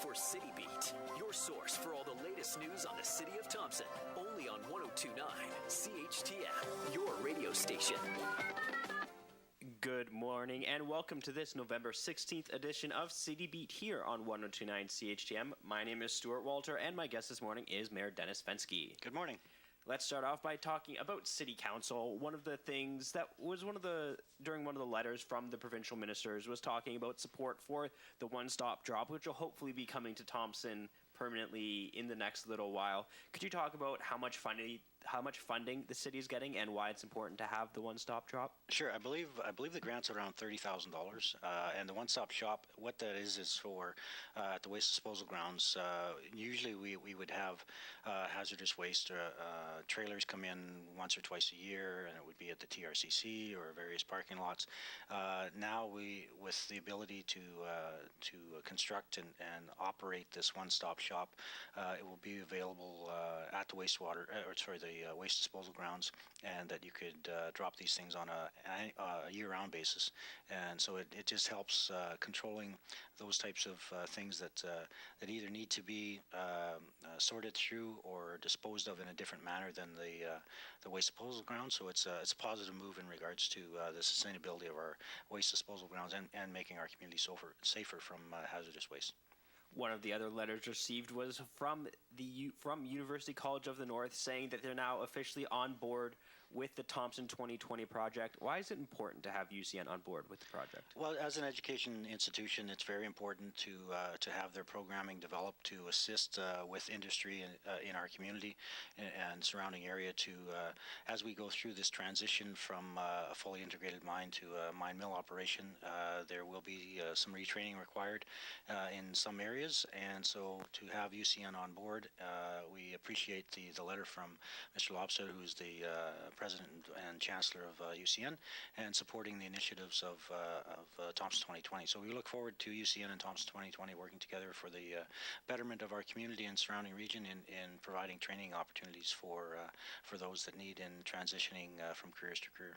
for City Beat, your source for all the latest news on the city of Thompson. Only on 102.9 CHTM, your radio station. Good morning and welcome to this November 16th edition of City Beat here on 102.9 CHTM. My name is Stuart Walter and my guest this morning is Mayor Dennis Fenske. Good morning. Let's start off by talking about City Council. One of the things that was during one of the letters from the provincial ministers was talking about support for the one-stop drop, which will hopefully be coming to Thompson permanently in the next little while. Could you talk about how much funding the city is getting and why it's important to have the one-stop drop? Sure. I believe the grant's around $30,000, and the one-stop shop. What that is for at the waste disposal grounds. Usually, we would have hazardous waste trailers come in once or twice a year, and it would be at the TRCC or various parking lots. Now, with the ability to construct and operate this one-stop shop, it will be available at the the waste disposal grounds, and that you could drop these things on a year-round basis. And so it just helps controlling those types of things that either need to be sorted through or disposed of in a different manner than the waste disposal grounds. So it's a positive move in regards to the sustainability of our waste disposal grounds and making our community safer from hazardous waste. One of the other letters received was from University College of the North, saying that they're now officially on board with the Thompson 2020 project. Why is it important to have UCN on board with the project? Well, as an education institution, it's very important to have their programming developed to assist with industry in our community and surrounding area as we go through this transition from a fully integrated mine to a mine mill operation. There will be some retraining required in some areas, and so to have UCN on board, we appreciate the letter from Mr. Lobster, who's the President and Chancellor of UCN, and supporting the initiatives of Thompson 2020. So we look forward to UCN and Thompson 2020 working together for the betterment of our community and surrounding region in providing training opportunities for those that need in transitioning from careers to career.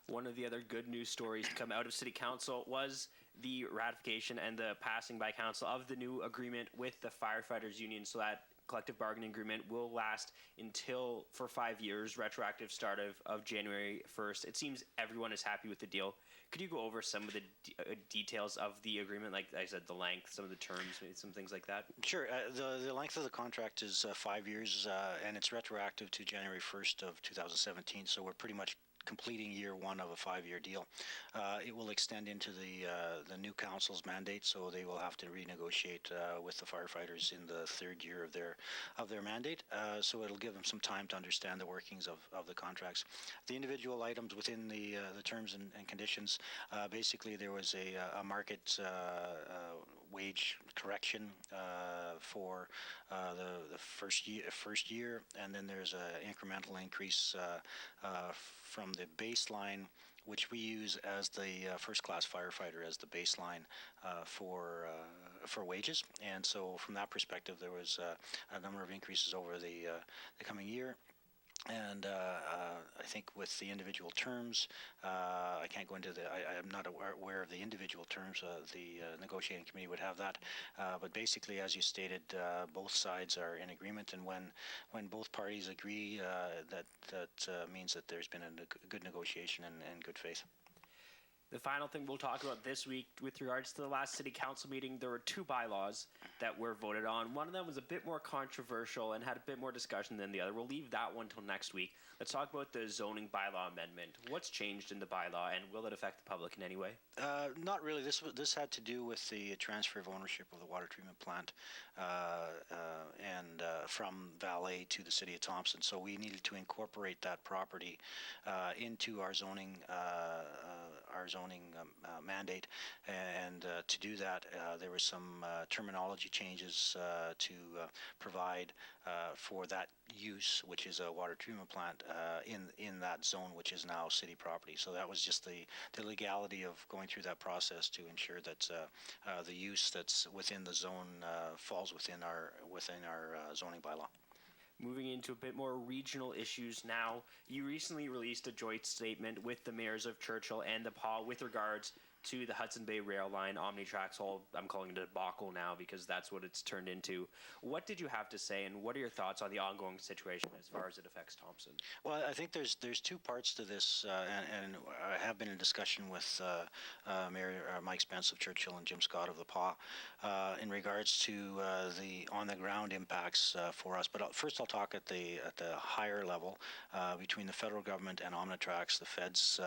One of the other good news stories to come out of City Council was the ratification and the passing by Council of the new agreement with the Firefighters Union, so that collective bargaining agreement will last for 5 years, retroactive start of January 1st. It seems everyone is happy with the deal. Could you go over some of the details of the agreement, like I said, the length, some of the terms, maybe some things like that? Sure. The length of the contract is 5 years, and it's retroactive to January 1st of 2017, so we're pretty much completing year one of a 5-year deal. It will extend into the new council's mandate, so they will have to renegotiate with the firefighters in the third year of their mandate. So it'll give them some time to understand the workings of the contracts. The individual items within the terms and conditions, basically there was a market wage correction for the first year, and then there's an incremental increase from the baseline, which we use as the first-class firefighter as the baseline for wages. And so from that perspective, there was a number of increases over the coming year. And I think with the individual terms, I can't go into I am not aware of the individual terms. The negotiating committee would have that. But basically, as you stated, both sides are in agreement. And when both parties agree, that means that there's been a good negotiation and good faith. The final thing we'll talk about this week with regards to the last City Council meeting, there were 2 bylaws that were voted on. One of them was a bit more controversial and had a bit more discussion than the other. We'll leave that one till next week. Let's talk about the zoning bylaw amendment. What's changed in the bylaw, and will it affect the public in any way? Not really. This had to do with the transfer of ownership of the water treatment plant and from Valley to the City of Thompson. So we needed to incorporate that property into our zoning mandate, and to do that, there were some terminology changes to provide for that use, which is a water treatment plant in that zone, which is now city property. So that was just the legality of going through that process to ensure that the use that's within the zone falls within our zoning bylaw. Moving into a bit more regional issues now, you recently released a joint statement with the mayors of Churchill and DePaul with regards to the Hudson Bay Rail Line Omnitracks whole, I'm calling it a debacle now because that's what it's turned into. What did you have to say, and what are your thoughts on the ongoing situation as far as it affects Thompson? Well, I think there's two parts to this, and I have been in discussion with Mayor Mike Spence of Churchill and Jim Scott of the PAW in regards to the on-the-ground impacts for us. But first, I'll talk at the higher level between the federal government and Omnitracks. The feds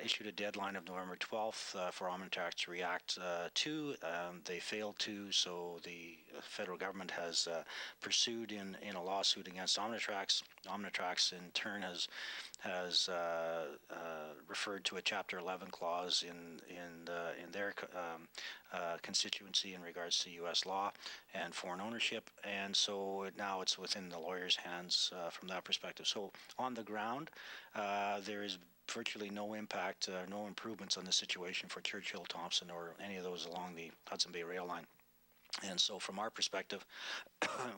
issued a deadline of November 12th for Omnitracks to react to. They failed to, so the federal government has pursued in a lawsuit against Omnitracks. Omnitracks, in turn, has referred to a Chapter 11 clause in their constituency in regards to U.S. law and foreign ownership, and so now it's within the lawyers' hands from that perspective. So on the ground, there is virtually no impact, no improvements on the situation for Churchill, Thompson, or any of those along the Hudson Bay Rail Line. And so from our perspective,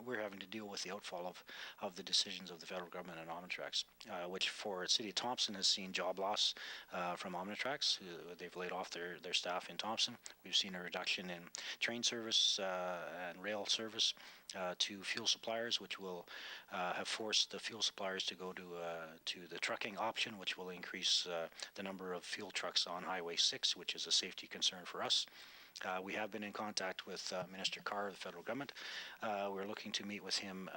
we're having to deal with the outfall of the decisions of the federal government and Omnitracks, which for City of Thompson has seen job loss from Omnitracks. They've laid off their staff in Thompson. We've seen a reduction in train service and rail service to fuel suppliers, which will have forced the fuel suppliers to go to the trucking option, which will increase the number of fuel trucks on Highway 6, which is a safety concern for us. We have been in contact with Minister Carr of the federal government. We're looking to meet with him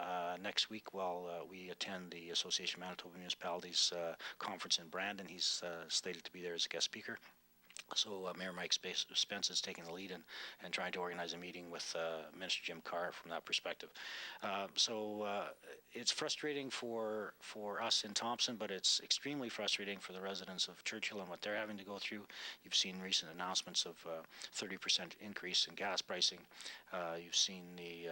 next week while we attend the Association of Manitoba Municipalities conference in Brandon. He's slated to be there as a guest speaker. So Mayor Mike Spence is taking the lead and trying to organize a meeting with Minister Jim Carr from that perspective. So it's frustrating for us in Thompson, but it's extremely frustrating for the residents of Churchill and what they're having to go through. You've seen recent announcements of 30% increase in gas pricing. You've seen the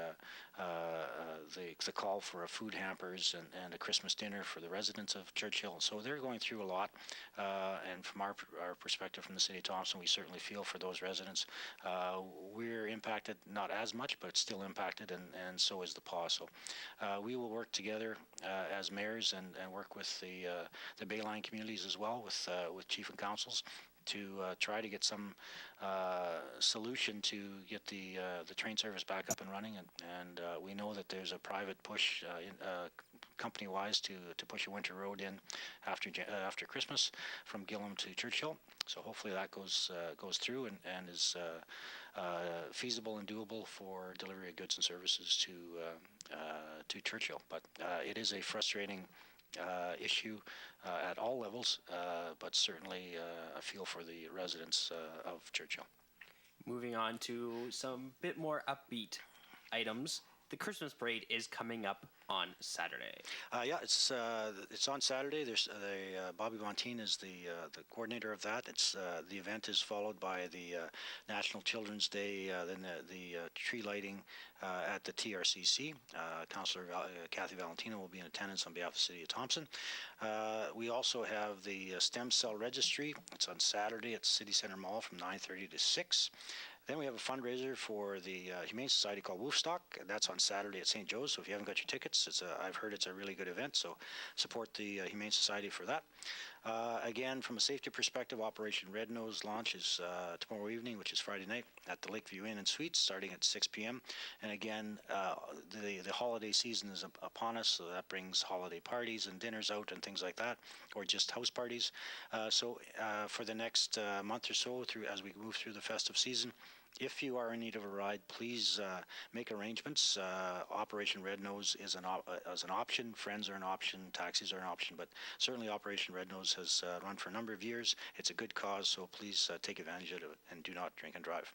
call for food hampers and a Christmas dinner for the residents of Churchill. So they're going through a lot, and from our perspective from the City of Thompson, we certainly feel for those residents. We're impacted, not as much, but still impacted, and so is the PAW. So we will work together as mayors and work with the Bayline communities as well, with chief and councils, to try to get some solution to get the train service back up and running. And we know that there's a private push company-wise to push a winter road in after Christmas from Gillam to Churchill. So hopefully that goes through and is feasible and doable for delivery of goods and services to Churchill. But it is a frustrating issue at all levels, but certainly a feel for the residents of Churchill. Moving on to some bit more upbeat items. The Christmas parade is coming up on Saturday. Yeah, it's on Saturday. There's Bobby Bonteen is the coordinator of that. The event is followed by the National Children's Day, then the tree lighting at the TRCC. Councillor Kathy Valentino will be in attendance on behalf of the City of Thompson. We also have the stem cell registry. It's on Saturday at the City Centre Mall from 9:30 to 6. Then we have a fundraiser for the Humane Society called Wolfstock. That's on Saturday at St. Joe's. So if you haven't got your tickets, I've heard it's a really good event. So support the Humane Society for that. Again, from a safety perspective, Operation Red Nose launches tomorrow evening, which is Friday night, at the Lakeview Inn and Suites, starting at 6 p.m. And again, the holiday season is upon us, so that brings holiday parties and dinners out and things like that, or just house parties. So for the next month or so, as we move through the festive season, if you are in need of a ride, please make arrangements. Operation Red Nose is an option. Friends are an option. Taxis are an option. But certainly Operation Red Nose has run for a number of years. It's a good cause, so please take advantage of it and do not drink and drive.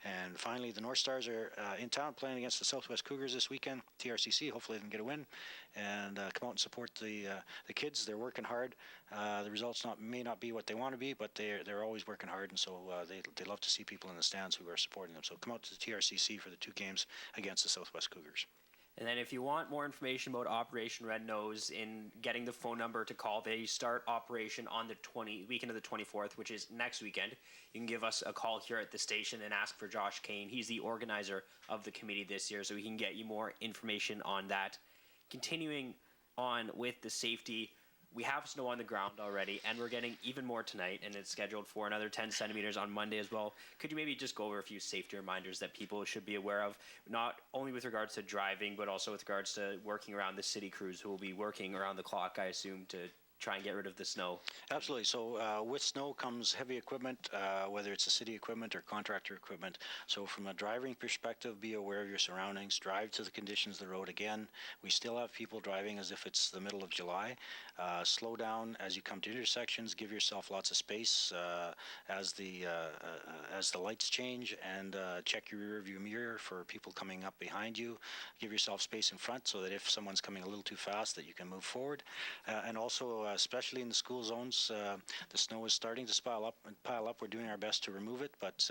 And finally, the North Stars are in town playing against the Southwest Cougars this weekend. TRCC, hopefully they can get a win. And come out and support the kids. They're working hard. The results may not be what they want to be, but they're always working hard, and so they love to see people in the stands who are supporting them. So come out to the TRCC for the two games against the Southwest Cougars. And then if you want more information about Operation Red Nose in getting the phone number to call, they start operation on the weekend of the 24th, which is next weekend. You can give us a call here at the station and ask for Josh Kane. He's the organizer of the committee this year, so he can get you more information on that. Continuing on with the safety, we have snow on the ground already, and we're getting even more tonight, and it's scheduled for another 10 centimeters on Monday as well. Could you maybe just go over a few safety reminders that people should be aware of, not only with regards to driving, but also with regards to working around the city crews who will be working around the clock, I assume, to try and get rid of the snow? Absolutely. So with snow comes heavy equipment, whether it's a city equipment or contractor equipment. So from a driving perspective, be aware of your surroundings. Drive to the conditions of the road. Again, we still have people driving as if it's the middle of July. Slow down as you come to intersections. Give yourself lots of space as the lights change, and check your rear view mirror for people coming up behind you. Give yourself space in front so that if someone's coming a little too fast, that you can move forward. And also, especially in the school zones, the snow is starting to pile up. We're doing our best to remove it, but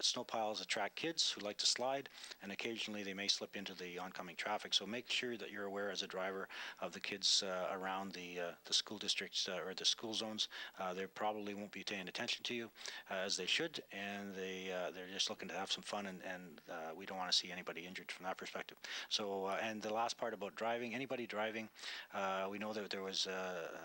snow piles attract kids who like to slide, and occasionally they may slip into the oncoming traffic. So make sure that you're aware as a driver of the kids around the school districts or the school zones. They probably won't be paying attention to you as they should, and they're just looking to have some fun, and we don't want to see anybody injured from that perspective. So, and the last part about driving, anybody driving, we know that there was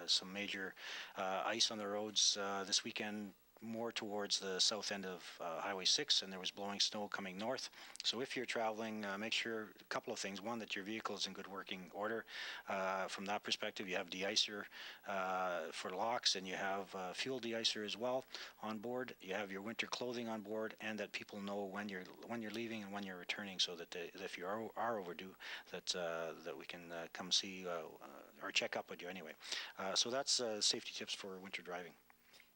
some major ice on the roads this weekend, more towards the south end of Highway 6, and there was blowing snow coming north. So if you're traveling, make sure a couple of things. One, that your vehicle is in good working order. From that perspective, you have de-icer for locks, and you have fuel de-icer as well on board. You have your winter clothing on board, and that people know when you're leaving and when you're returning, so that if you are overdue, that we can come see or check up with you anyway. So that's safety tips for winter driving.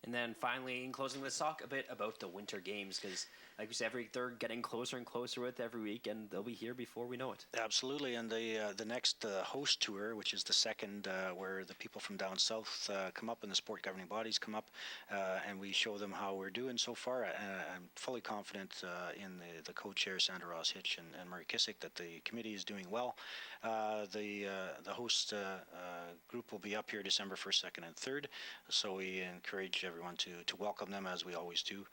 And then finally, in closing, let's talk a bit about the winter games, because like we said, they're getting closer and closer with every week, and they'll be here before we know it. Absolutely, and the next host tour, which is the second, where the people from down south come up and the sport governing bodies come up, and we show them how we're doing so far. I'm fully confident in the co-chair, Sandra Ross-Hitch and Murray Kissick, that the committee is doing well. The host group will be up here December 1st, 2nd, and 3rd, so we encourage everyone to welcome them, as we always do.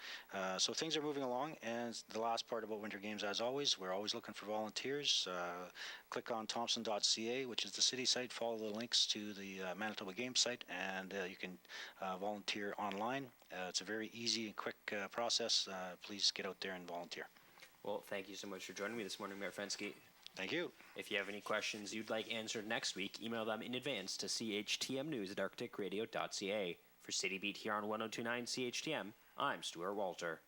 So things are moving along, and the last part about Winter Games, as always, we're always looking for volunteers. Click on Thompson.ca, which is the city site, follow the links to the Manitoba Games site, and you can volunteer online. It's a very easy and quick process. Please get out there and volunteer. Well, thank you so much for joining me this morning, Mayor Fenske. Thank you. If you have any questions you'd like answered next week, email them in advance to CHTMnews@arcticradio.ca. For City Beat here on 102.9 CHTM, I'm Stuart Walter.